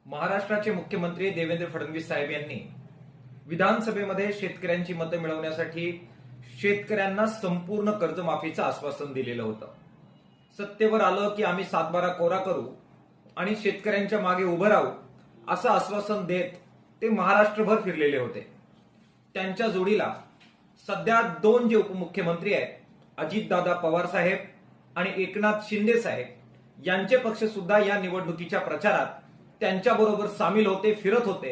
महाराष्ट्राचे मुख्यमंत्री देवेंद्र फडणवीस साहेब यांनी विधानसभेमध्ये शेतकऱ्यांची मतं मिळवण्यासाठी शेतकऱ्यांना संपूर्ण कर्जमाफीचं आश्वासन दिलेलं होतं। सत्तेवर आलं की आम्ही 7/12 कोरा करू आणि शेतकऱ्यांच्या मागे उभं राहू असं आश्वासन देत ते महाराष्ट्रभर फिरलेले होते। त्यांच्या जोडीला सध्या दोन जे उपमुख्यमंत्री आहेत, अजितदादा पवार साहेब आणि एकनाथ शिंदे साहेब यांचे पक्ष सुद्धा या निवडणुकीच्या प्रचारात त्यांच्याबरोबर सामील होते, फिरत होते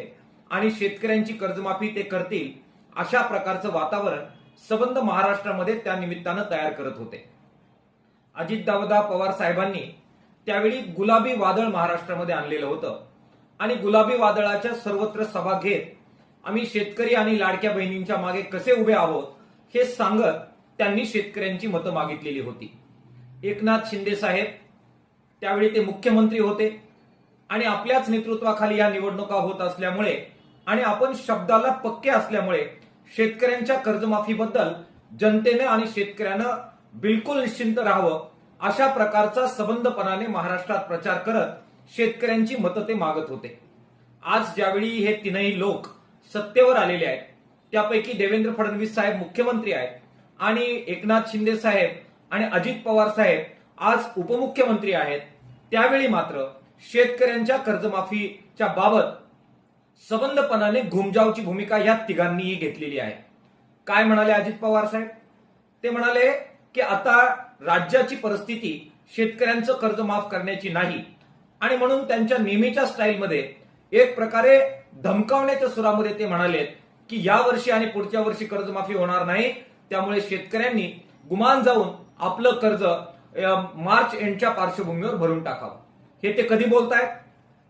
आणि शेतकऱ्यांची कर्जमाफी ते करतील अशा प्रकारचं वातावरण सबंध महाराष्ट्रामध्ये त्या निमित्तानं तयार करत होते। अजितदादा पवार साहेबांनी त्यावेळी गुलाबी वादळ महाराष्ट्रामध्ये आणलेलं होतं आणि गुलाबी वादळाच्या सर्वत्र सभा घेत आम्ही शेतकरी आणि लाडक्या बहिणींच्या मागे कसे उभे आहोत हे सांगत त्यांनी शेतकऱ्यांची मतं मागितलेली होती। एकनाथ शिंदे साहेब त्यावेळी ते मुख्यमंत्री होते आणि आपल्याच नेतृत्वाखाली या निवडणुका होत असल्यामुळे आणि आपण शब्दाला पक्के असल्यामुळे शेतकऱ्यांच्या कर्जमाफीबद्दल जनतेने आणि शेतकऱ्यानं बिलकुल निश्चिंत राहावं अशा प्रकारचा सबंधपणाने महाराष्ट्रात प्रचार करत शेतकऱ्यांची मतं ते मागत होते। आज ज्यावेळी हे तीनही लोक सत्तेवर आलेले आहेत, त्यापैकी देवेंद्र फडणवीस साहेब मुख्यमंत्री आहेत आणि एकनाथ शिंदे साहेब आणि अजित पवार साहेब आज उपमुख्यमंत्री आहेत, त्यावेळी मात्र शेतकऱ्यांच्या कर्जमाफीच्या बाबत सबंधपणाने घुमजावची भूमिका या तिघांनीही घेतलेली आहे। काय म्हणाले अजित पवार साहेब? ते म्हणाले की आता राज्याची परिस्थिती शेतकऱ्यांचं कर्ज माफ करण्याची नाही आणि म्हणून त्यांच्या नेहमीच्या स्टाईलमध्ये एक प्रकारे धमकावण्याच्या सुरामध्ये ते म्हणाले की या वर्षी आणि पुढच्या वर्षी कर्जमाफी होणार नाही, त्यामुळे शेतकऱ्यांनी गुमान जाऊन आपलं कर्ज मार्च एंडच्या पार्श्वभूमीवर भरून टाकावं। हे ते कधी बोलतायत?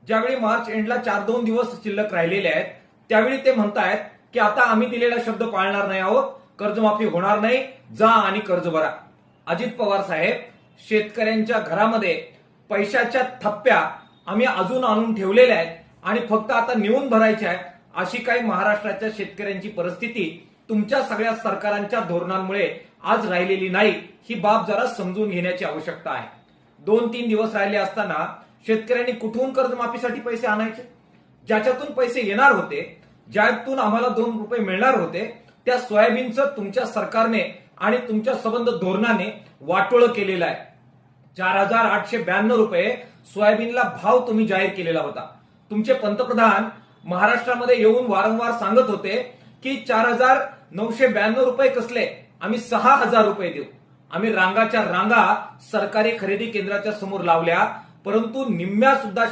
ज्यावेळी मार्च एंडला 4-2 दिवस शिल्लक राहिलेले आहेत त्यावेळी ते म्हणतायत की आता आम्ही दिलेला शब्द पाळणार नाही आहोत, कर्जमाफी होणार नाही, जा आणि कर्ज भरा। अजित पवार साहेब, शेतकऱ्यांच्या घरामध्ये पैशाच्या थप्प्या आम्ही अजून आणून ठेवलेल्या आहेत आणि फक्त आता नेऊन भरायच्या आहेत, अशी काही महाराष्ट्राच्या शेतकऱ्यांची परिस्थिती तुमच्या सगळ्या सरकारांच्या धोरणांमुळे आज राहिलेली नाही। ही बाब जरा समजून घेण्याची आवश्यकता आहे। 2-3 दिवस राहिले असताना शेतकऱ्यांनी कुठून कर्जमाफीसाठी पैसे आणायचे? ज्याच्यातून पैसे येणार होते, ज्यातून आम्हाला 2 रुपये मिळणार होते, त्या सोयाबीनचं तुमच्या सरकारने आणि तुमच्या संबंध धोरणाने वाटोळं केलेलं आहे। 4,892 रुपये सोयाबीनला भाव तुम्ही जाहीर केलेला होता। तुमचे पंतप्रधान महाराष्ट्रामध्ये येऊन वारंवार सांगत होते की 4,992 रुपये कसले, आम्ही 6,000 रुपये देऊ। आम्ही रांगाच्या रांगा सरकारी खरेदी केंद्राच्या समोर लावल्या, परंतु निम्म्या सुद्धा